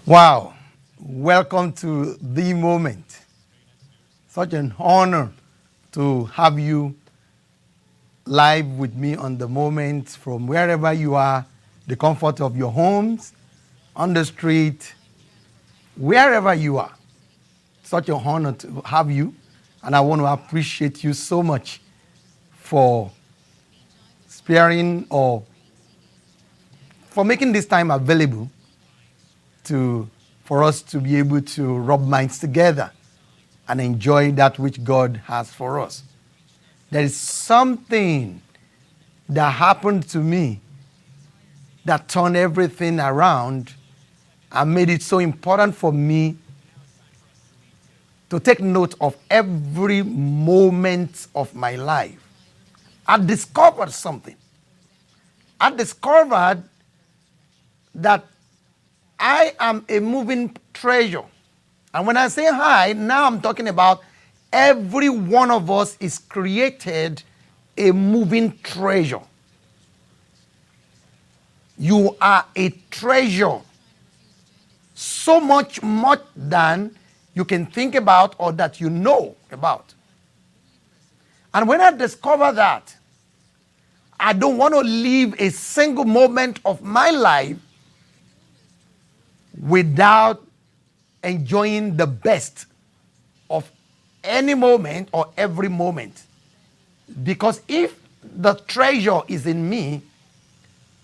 Wow. Welcome to The Moment. Such an honor to have you live with me on The Moment from wherever you are, the comfort of your homes, on the street, wherever you are. Such an honor to have you. And I want to appreciate you so much for sparing or for making this time available for us to be able to rub minds together and enjoy that which God has for us. There is something that happened to me that turned everything around and made it so important for me to take note of every moment of my life. I discovered something. I discovered that I am a moving treasure. And when I say hi, now I'm talking about every one of us is created a moving treasure. You are a treasure. So much more than you can think about or that you know about. And when I discover that, I don't want to live a single moment of my life without enjoying the best of any moment or every moment. Because if the treasure is in me,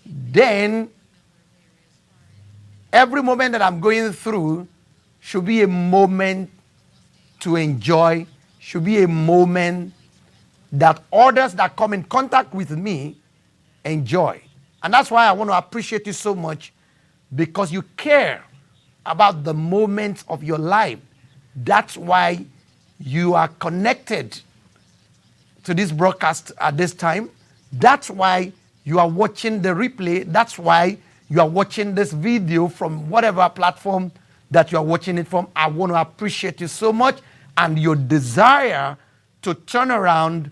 then every moment that I'm going through should be a moment to enjoy, should be a moment that others that come in contact with me enjoy. And that's why I want to appreciate you so much, because you care about the moments of your life. That's why you are connected to this broadcast at this time. That's why you are watching the replay. That's why you are watching this video from whatever platform that you are watching it from. I want to appreciate you so much and your desire to turn around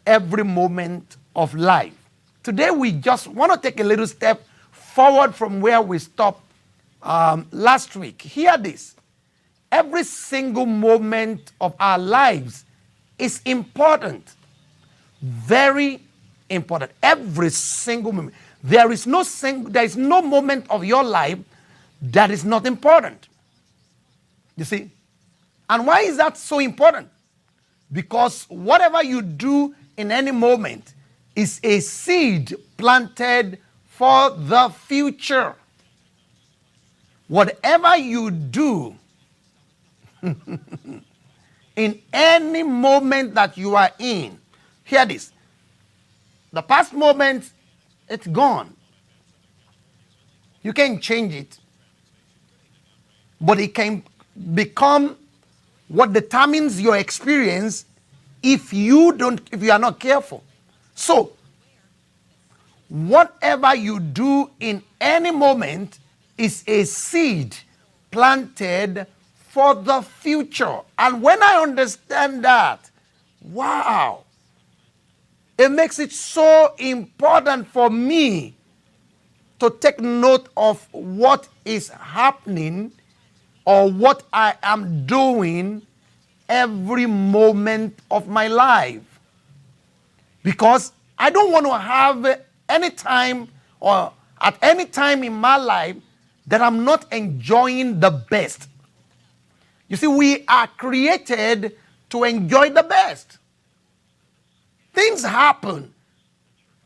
every moment of life. Today we just want to take a little step forward from where we stopped last week. Hear this. Every single moment of our lives is important. Very important. Every single moment. There is no moment of your life that is not important. You see? And why is that so important? Because whatever you do in any moment is a seed planted for the future. Whatever you do in any moment that you are in, hear this. The past moment, it's gone. You can't change it. But it can become what determines your experience if you are not careful. So, whatever you do in any moment is a seed planted for the future. And when I understand that, wow, it makes it so important for me to take note of what is happening or what I am doing every moment of my life. Because I don't want to have any time or at any time in my life that I'm not enjoying the best. You see, we are created to enjoy the best. Things happen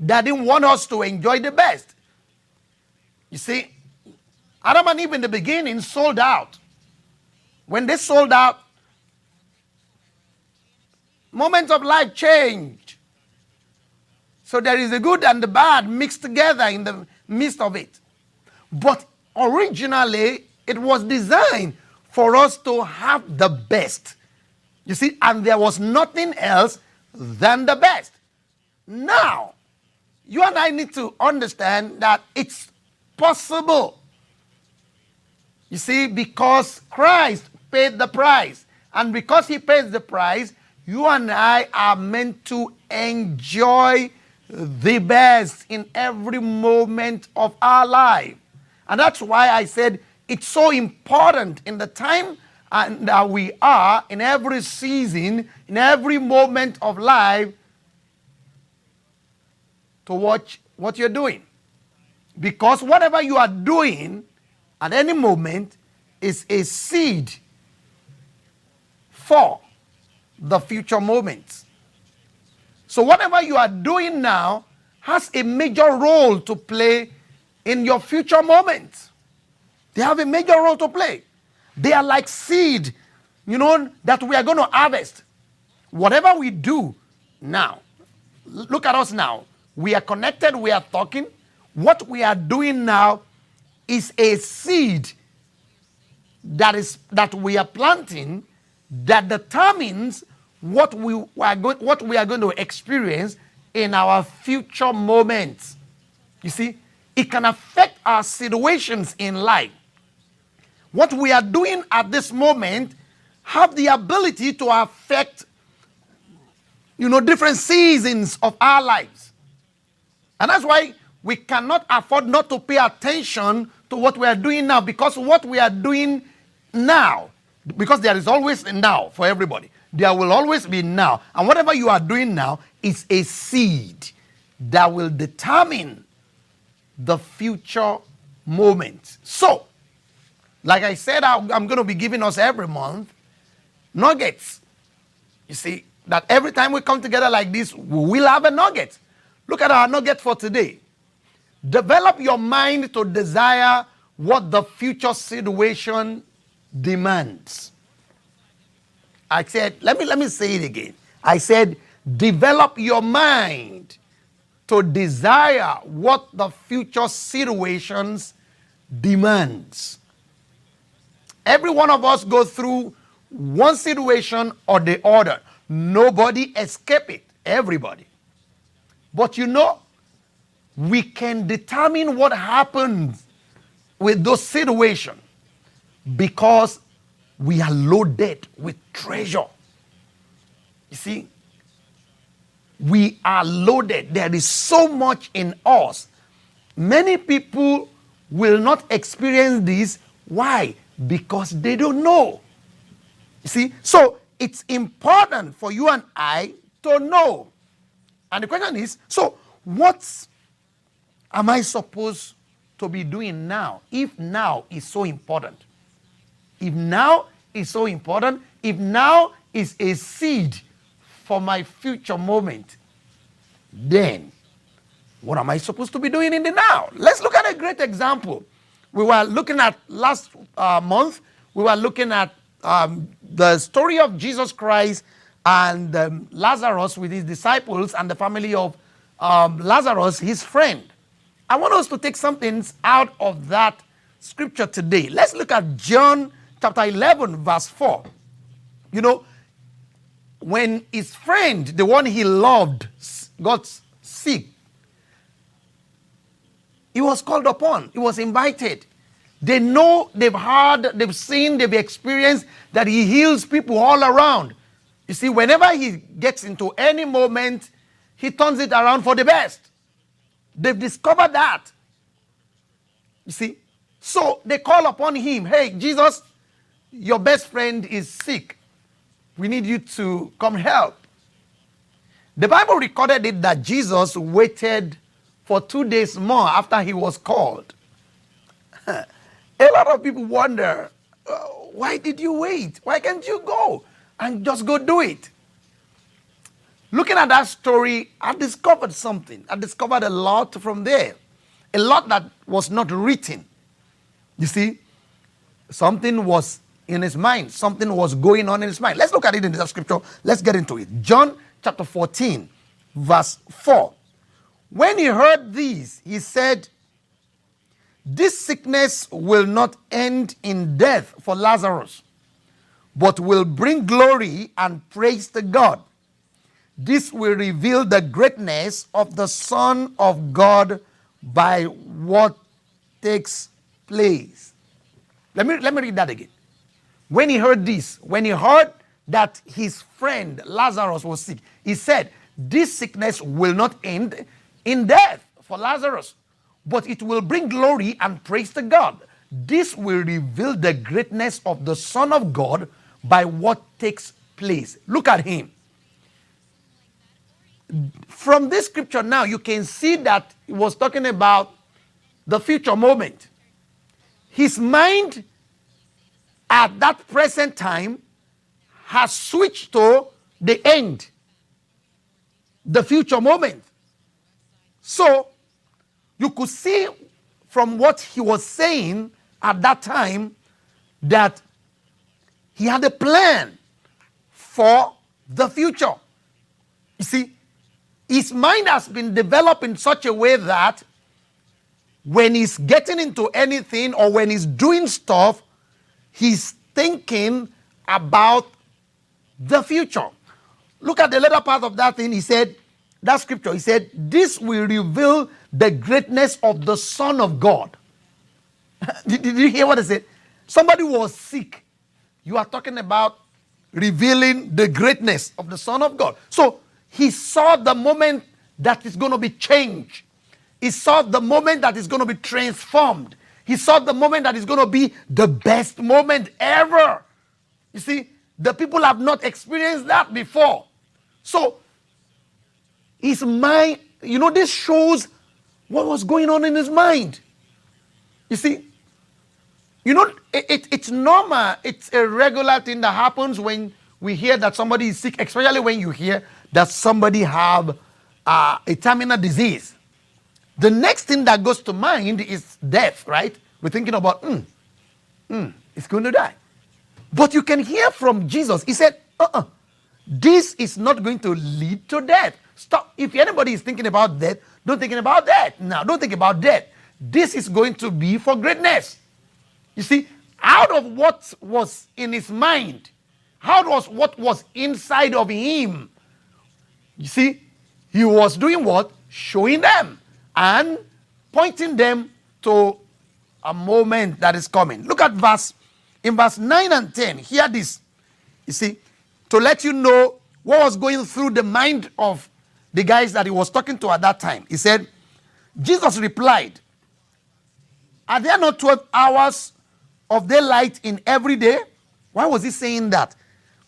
that didn't want us to enjoy the best. You see, Adam and Eve in the beginning sold out. When they sold out, moments of life changed. So there is the good and the bad mixed together in the midst of it. But originally, it was designed for us to have the best. You see, and there was nothing else than the best. Now, you and I need to understand that it's possible. You see, because Christ paid the price. And because he pays the price, you and I are meant to enjoy the best in every moment of our life. And that's why I said it's so important in the time that we are, in every season, in every moment of life, to watch what you're doing. Because whatever you are doing at any moment is a seed for the future moments. So whatever you are doing now has a major role to play in your future moments. They have a major role to play. They are like seed, that we are going to harvest. Whatever we do now, look at us now. We are connected, we are talking. What we are doing now is a seed that we are planting that determines what we are going to experience in our future moments. You see, it can affect our situations in life. What we are doing at this moment have the ability to affect, different seasons of our lives. And that's why we cannot afford not to pay attention to what we are doing now, because what we are doing now, because there is always a now for everybody. There will always be now. And whatever you are doing now is a seed that will determine the future moment. So, like I said, I'm going to be giving us every month nuggets. You see, that every time we come together like this, we will have a nugget. Look at our nugget for today. Develop your mind to desire what the future situation demands. I said, let me say it again. I said, develop your mind to desire what the future situations demands. Every one of us go through one situation or the other. Nobody escape it. Everybody. But we can determine what happens with those situations because we are loaded with treasure. You see, we are loaded. There is so much in us. Many people will not experience this. Why? Because they don't know. You see, so it's important for you and I to know. And the question is, so what am I supposed to be doing now, if now is so important? If now is so important, if now is a seed for my future moment, then what am I supposed to be doing in the now? Let's look at a great example. We were looking at last month, we were looking at the story of Jesus Christ and Lazarus with his disciples and the family of Lazarus, his friend. I want us to take some things out of that scripture today. Let's look at John chapter 11, verse 4. When his friend, the one he loved, got sick, he was called upon. He was invited. They know, they've heard, they've seen, they've experienced that he heals people all around. You see, whenever he gets into any moment, he turns it around for the best. They've discovered that. You see, so they call upon him. Hey, Jesus, your best friend is sick. We need you to come help. The Bible recorded it that Jesus waited for 2 days more after he was called. A lot of people wonder, why did you wait? Why can't you go and just go do it? Looking at that story, I discovered something. I discovered a lot from there. A lot that was not written. You see, something was in his mind. Something was going on in his mind. Let's look at it in the scripture. Let's get into it. John chapter 14, verse 4. When he heard these, he said, this sickness will not end in death for Lazarus, but will bring glory and praise to God. This will reveal the greatness of the Son of God by what takes place. Let me read that again. When he heard this, when he heard that his friend Lazarus was sick, he said, this sickness will not end in death for Lazarus, but it will bring glory and praise to God. This will reveal the greatness of the Son of God by what takes place. Look at him. From this scripture now, you can see that he was talking about the future moment. His mind at that present time has switched to the end, the future moment. So you could see from what he was saying at that time that he had a plan for the future. You see, his mind has been developed in such a way that when he's getting into anything or when he's doing stuff, he's thinking about the future. Look at the later part of that thing. He said, that scripture, he said, this will reveal the greatness of the Son of God. Did you hear what I said? Somebody was sick. You are talking about revealing the greatness of the Son of God. So he saw the moment that is going to be changed. He saw the moment that is going to be transformed. He saw the moment that is going to be the best moment ever. You see, the people have not experienced that before. So his mind, this shows what was going on in his mind. You see, it's normal. It's a regular thing that happens when we hear that somebody is sick, especially when you hear that somebody have a terminal disease. The next thing that goes to mind is death, right? We're thinking about, it's going to die. But you can hear from Jesus. He said, this is not going to lead to death. Stop. If anybody is thinking about death, don't think about death. Now, don't think about death. This is going to be for greatness. You see, out of what was in his mind, out of what was inside of him, you see, he was doing what? Showing them and pointing them to a moment that is coming. Look at in verse 9 and 10. Hear this. You see, to let you know what was going through the mind of the guys that he was talking to at that time. He said, Jesus replied, are there not 12 hours of daylight in every day? Why was he saying that?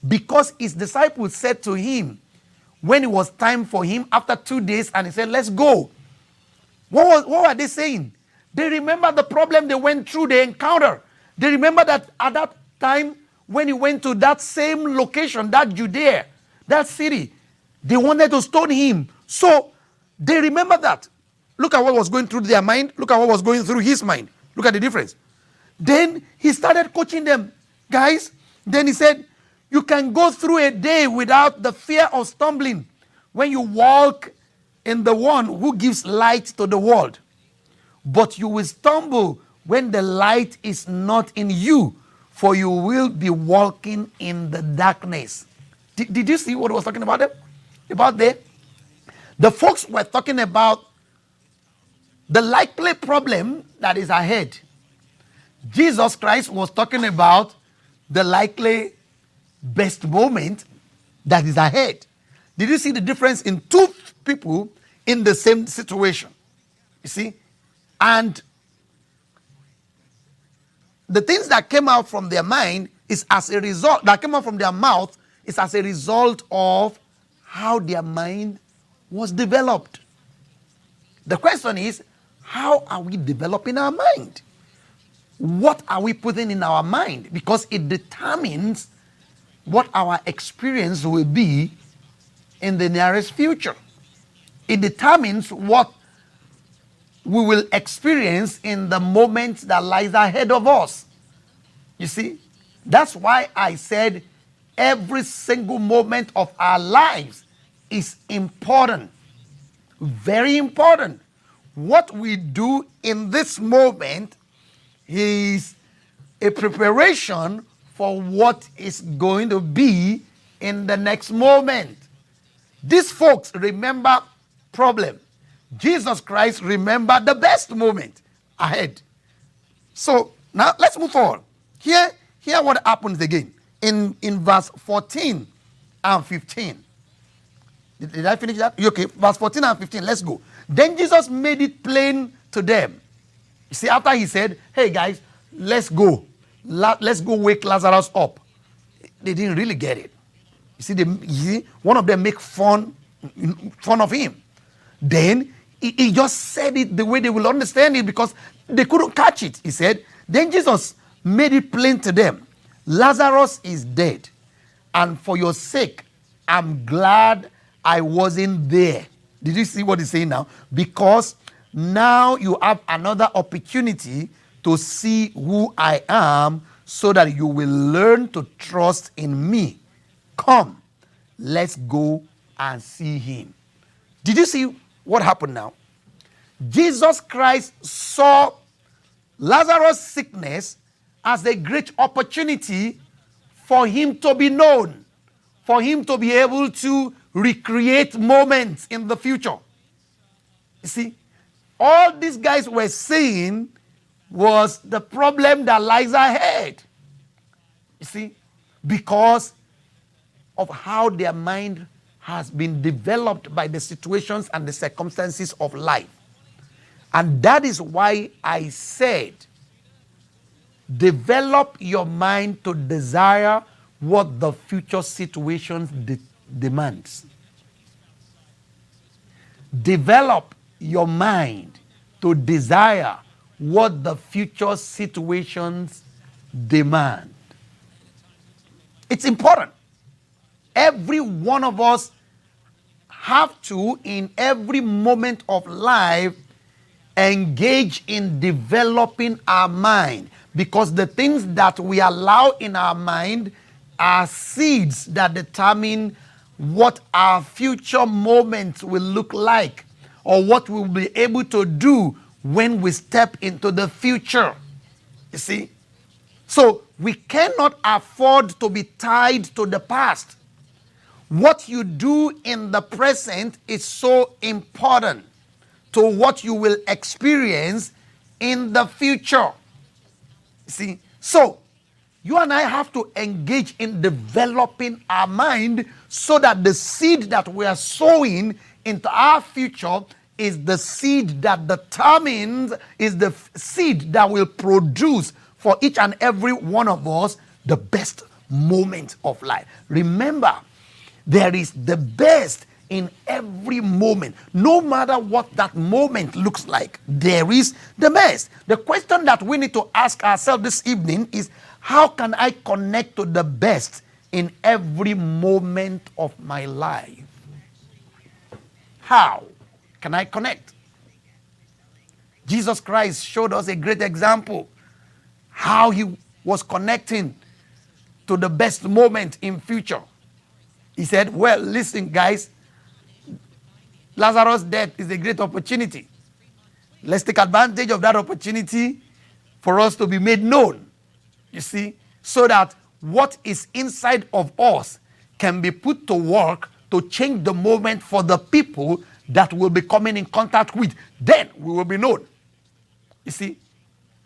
Because his disciples said to him, when it was time for him after 2 days, and he said, let's go. What were they saying? They remember the problem they went through, the encounter. They remember that at that time when he went to that same location, that Judea, that city, they wanted to stone him. So they remember that. Look at what was going through their mind. Look at what was going through his mind. Look at the difference. Then he started coaching them. Guys, then he said, you can go through a day without the fear of stumbling when you walk in the one who gives light to the world. But you will stumble when the light is not in you, for you will be walking in the darkness. Did you see what I was talking about there? About there? The folks were talking about the likely problem that is ahead. Jesus Christ was talking about the likely best moment that is ahead. Did you see the difference in two people in the same situation? You see? And the things that came out from their mind is as a result, that came out from their mouth is as a result of how their mind was developed. The question is, how are we developing our mind? What are we putting in our mind? Because it determines what our experience will be in the nearest future. It determines what we will experience in the moment that lies ahead of us. You see, that's why I said every single moment of our lives is important, very important. What we do in this moment is a preparation for what is going to be in the next moment. These folks remember problem. Jesus Christ remembered the best moment ahead. So now let's move forward. Here what happens again in verse 14 and 15. Did I finish that? Okay, verse 14 and 15, let's go. Then Jesus made it plain to them. You see, after he said, hey guys, let's go. Let's go wake Lazarus up. They didn't really get it. You see, one of them make fun of him. Then he just said it the way they will understand it because they couldn't catch it. He said, then Jesus made it plain to them. Lazarus is dead. And for your sake, I'm glad I wasn't there. Did you see what he's saying now? Because now you have another opportunity to see who I am so that you will learn to trust in me. Come, let's go and see him. Did you see what happened now? Jesus Christ saw Lazarus' sickness as a great opportunity for him to be known, for him to be able to recreate moments in the future. You see, all these guys were saying was the problem that lies ahead. You see, because of how their mind has been developed by the situations and the circumstances of life. And that is why I said, develop your mind to desire what the future situations demands. Develop your mind to desire what the future situations demand. It's important. Every one of us have to, in every moment of life, engage in developing our mind, because the things that we allow in our mind are seeds that determine what our future moments will look like, or what we'll be able to do when we step into the future. You see? So we cannot afford to be tied to the past. What you do in the present is so important to what you will experience in the future. See, so you and I have to engage in developing our mind so that the seed that we are sowing into our future is the seed that determines, is the seed that will produce for each and every one of us the best moment of life. Remember, there is the best in every moment. No matter what that moment looks like, there is the best. The question that we need to ask ourselves this evening is, how can I connect to the best in every moment of my life? How can I connect? Jesus Christ showed us a great example how he was connecting to the best moment in future. He said, well, listen, guys, Lazarus' death is a great opportunity. Let's take advantage of that opportunity for us to be made known, you see, so that what is inside of us can be put to work to change the moment for the people that will be coming in contact with. Then we will be known, you see.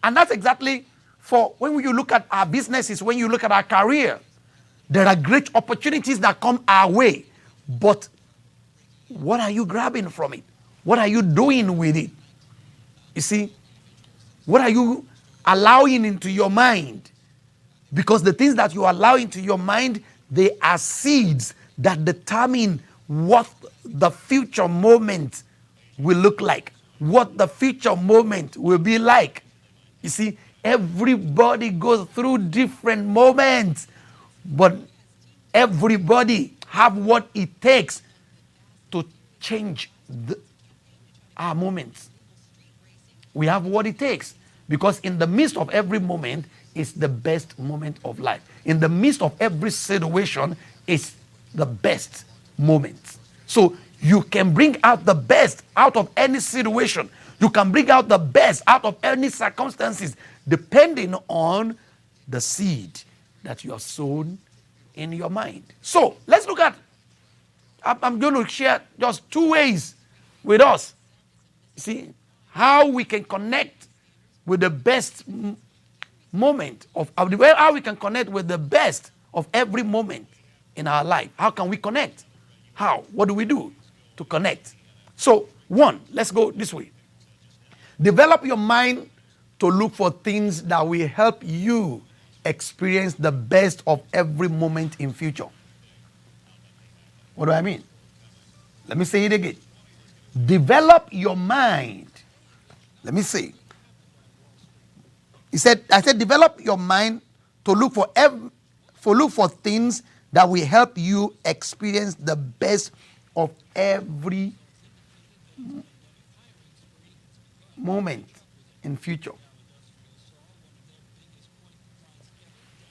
And that's exactly for when you look at our businesses, when you look at our career, there are great opportunities that come our way. But what are you grabbing from it? What are you doing with it? You see, what are you allowing into your mind? Because the things that you allow into your mind, they are seeds that determine what the future moment will look like, what the future moment will be like. You see, everybody goes through different moments, but everybody have what it takes to change our moments. We have what it takes, because in the midst of every moment is the best moment of life. In the midst of every situation is the best moment. So you can bring out the best out of any situation. You can bring out the best out of any circumstances, depending on the seed that you have sown in your mind. So let's look at, I'm going to share just two ways with us. See how we can connect with the best moment of how we can connect with the best of every moment in our life. How can we connect? How? What do we do to connect? So, one, let's go this way. Develop your mind to look for things that will help you experience the best of every moment in future. What do I mean? Let me say it again. Develop your mind. Let me say. I said, develop your mind to look for things that will help you experience the best of every moment in future.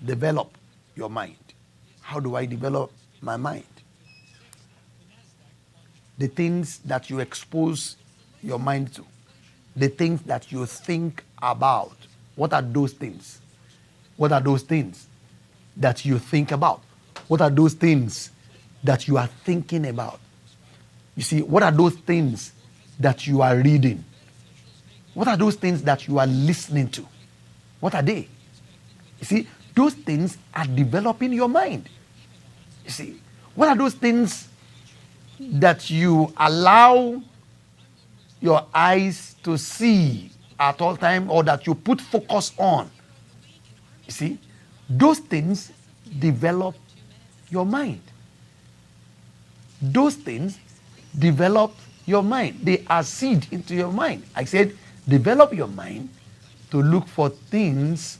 Develop your mind. How do I develop my mind? The things that you expose your mind to, the things that you think about. What are those things? What are those things that you think about? What are those things that you are thinking about? You see, what are those things that you are reading? What are those things that you are listening to? What are they? You see, those things are developing your mind. You see, what are those things that you allow your eyes to see at all time, or that you put focus on? You see, those things develop your mind. Those things develop your mind. They are seed into your mind. I said, develop your mind to look for things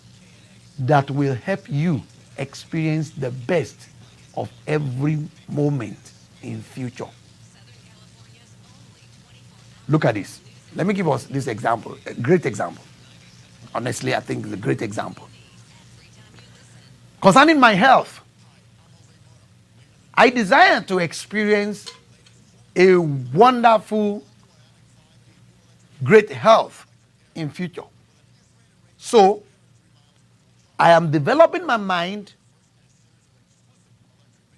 that will help you experience the best of every moment in future. Look at this. Let me give us this example, a great example. Honestly, I think it's a great example. Concerning my health, I desire to experience a wonderful, great health in future. So, I am developing my mind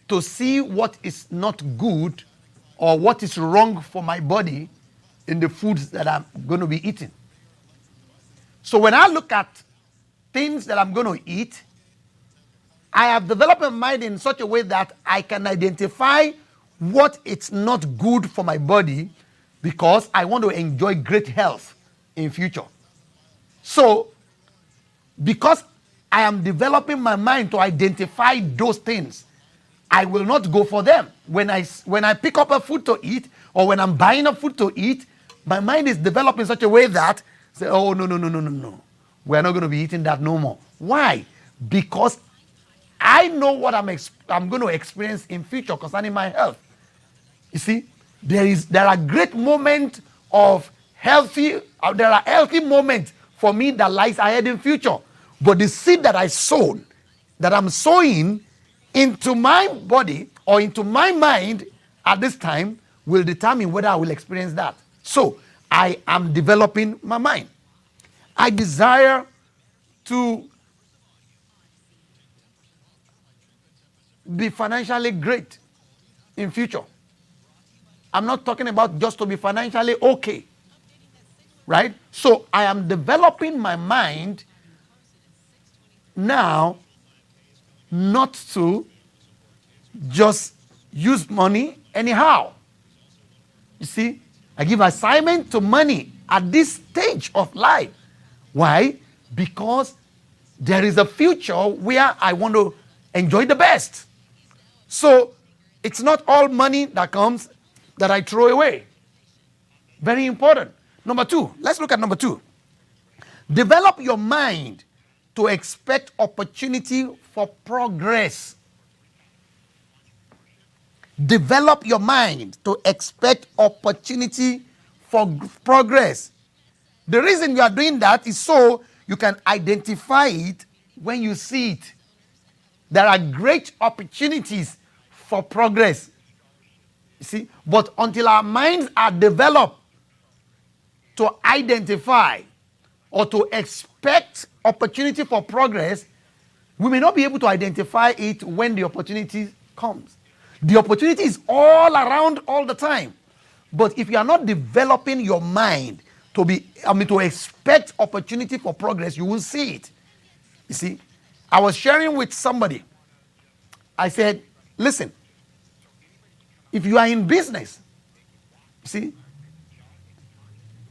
to see what is not good or what is wrong for my body in the foods that I'm going to be eating. So when I look at things that I'm going to eat, I have developed my mind in such a way that I can identify what is not good for my body, because I want to enjoy great health in future. So, because I am developing my mind to identify those things, I will not go for them. When I pick up a food to eat, or when I'm buying a food to eat, my mind is developed in such a way that, say, oh, no. We're not going to be eating that no more. Why? Because I know what I'm going to experience in future concerning my health. You see, there are great moments of there are healthy moments for me that lies ahead in future. But the seed that I'm sowing into my body or into my mind at this time will determine whether I will experience that. So, I am developing my mind. I desire to be financially great in future. I'm not talking about just to be financially okay. Right? So, I am developing my mind now not to just use money anyhow. You see, I give assignment to money at this stage of life. Why? Because there is a future where I want to enjoy the best. So, it's not all money that comes that I throw away. Very important. Number 2, let's look at number 2. Develop your mind to expect opportunity for progress. Develop your mind to expect opportunity for progress. The reason you are doing that is so you can identify it when you see it. There are great opportunities for progress. You see, but until our minds are developed to identify or to expect opportunity for progress, we may not be able to identify it when the opportunity comes. The opportunity is all around all the time. But if you are not developing your mind to expect opportunity for progress, you will see it. You see, I was sharing with somebody. I said, listen, if you are in business, see,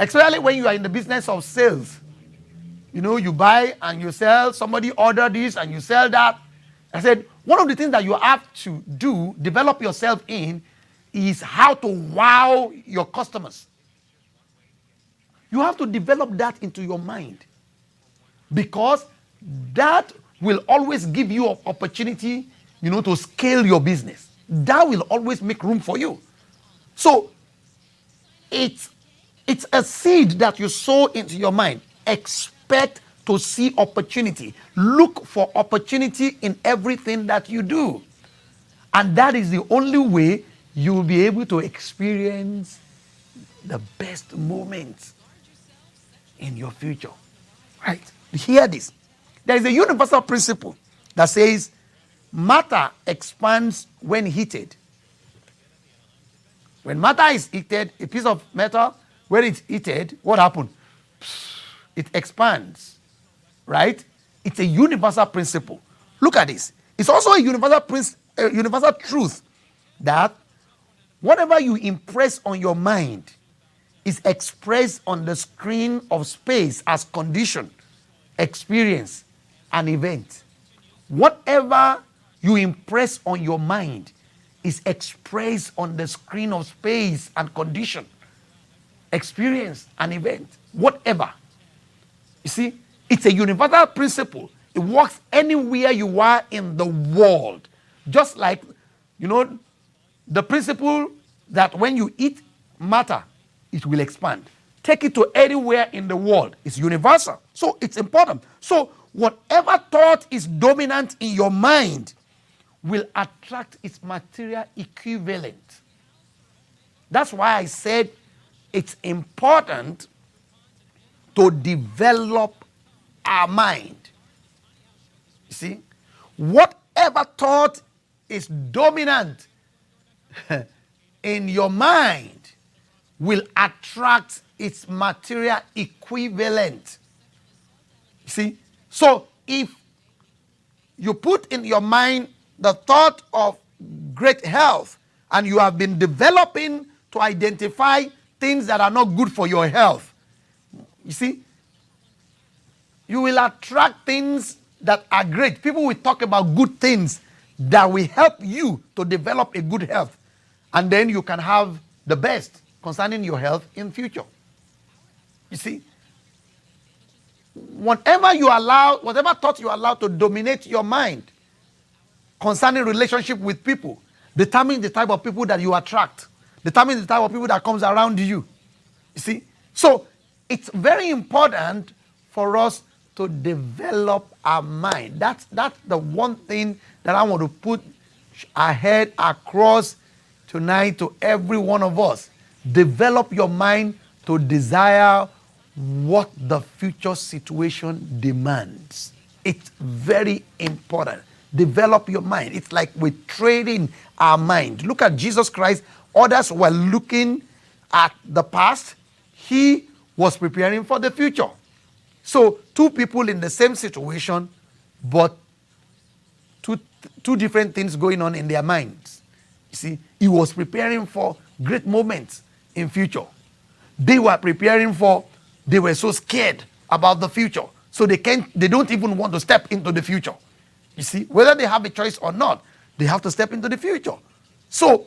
especially when you are in the business of sales, you buy and you sell, somebody order this and you sell that. I said, one of the things that you have to do, develop yourself in, is how to wow your customers. You have to develop that into your mind, because that will always give you an opportunity, to scale your business. That will always make room for you. So it's a seed that you sow into your mind. Expect to see opportunity. Look for opportunity in everything that you do. And that is the only way you will be able to experience the best moments in your future. Right? Hear this. There is a universal principle that says matter expands when heated. When matter is heated, a piece of metal, when it's heated, what happens? It expands. Right? It's a universal principle. Look at this. It's also a universal truth that whatever you impress on your mind is expressed on the screen of space as condition, experience, and event. Whatever you impress on your mind is expressed on the screen of space and condition, experience, and event. Whatever. You see, it's a universal principle. It works anywhere you are in the world. Just like, the principle that when you eat matter, it will expand. Take it to anywhere in the world. It's universal. So it's important. So whatever thought is dominant in your mind will attract its material equivalent. That's why I said it's important to develop our mind. You see, whatever thought is dominant in your mind will attract its material equivalent. You see, so if you put in your mind the thought of great health and you have been developing to identify things that are not good for your health, you see, you will attract things that are great. People will talk about good things that will help you to develop a good health. And then you can have the best concerning your health in future. You see, whatever thought you allow to dominate your mind concerning relationship with people, determine the type of people that you attract, determine the type of people that comes around you. You see, so it's very important for us to develop our mind. That's the one thing that I want to put ahead across tonight to every one of us. Develop your mind to desire what the future situation demands. It's very important. Develop your mind. It's like we're trading our mind. Look at Jesus Christ. Others were looking at the past. He was preparing for the future. So two people in the same situation, but two different things going on in their minds. You see, he was preparing for great moments in future. They were they were so scared about the future. So they don't even want to step into the future. You see, whether they have a choice or not, they have to step into the future. So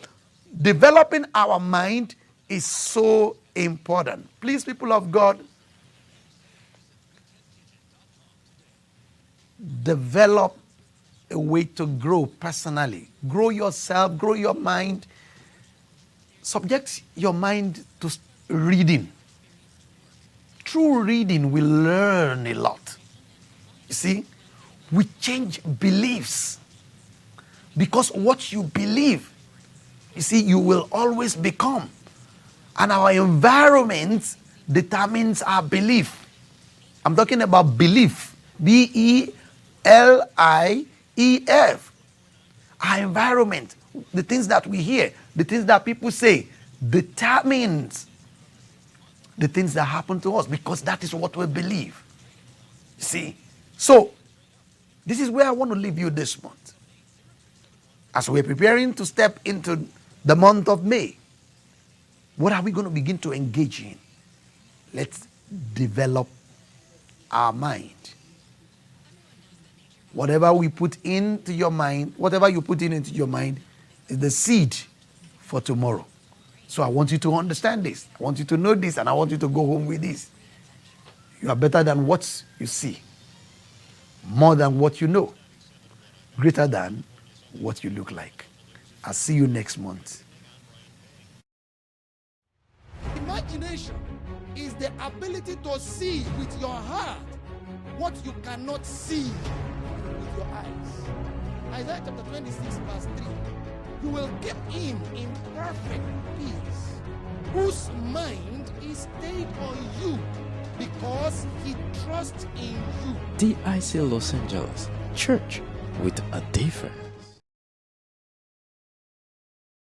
developing our mind is so important. Please, people of God, develop a way to grow personally. Grow yourself, grow your mind. Subject your mind to reading. Through reading, we learn a lot. You see, we change beliefs. Because what you believe, you see, you will always become. And our environment determines our belief. I'm talking about belief. B-E-L-I-E-F. Our environment, the things that we hear, the things that people say, determines the things that happen to us, because that is what we believe. See? So, this is where I want to leave you this month. As we're preparing to step into the month of May, what are we going to begin to engage in? Let's develop our mind. Whatever we put into your mind, whatever you put into your mind is the seed for tomorrow. So I want you to understand this. I want you to know this, and I want you to go home with this. You are better than what you see, more than what you know, greater than what you look like. I'll see you next month. Imagination is the ability to see with your heart what you cannot see with your eyes. Isaiah chapter 26 verse 3. You will keep him in perfect peace, whose mind is stayed on you, because he trusts in you. DIC Los Angeles, church with a difference.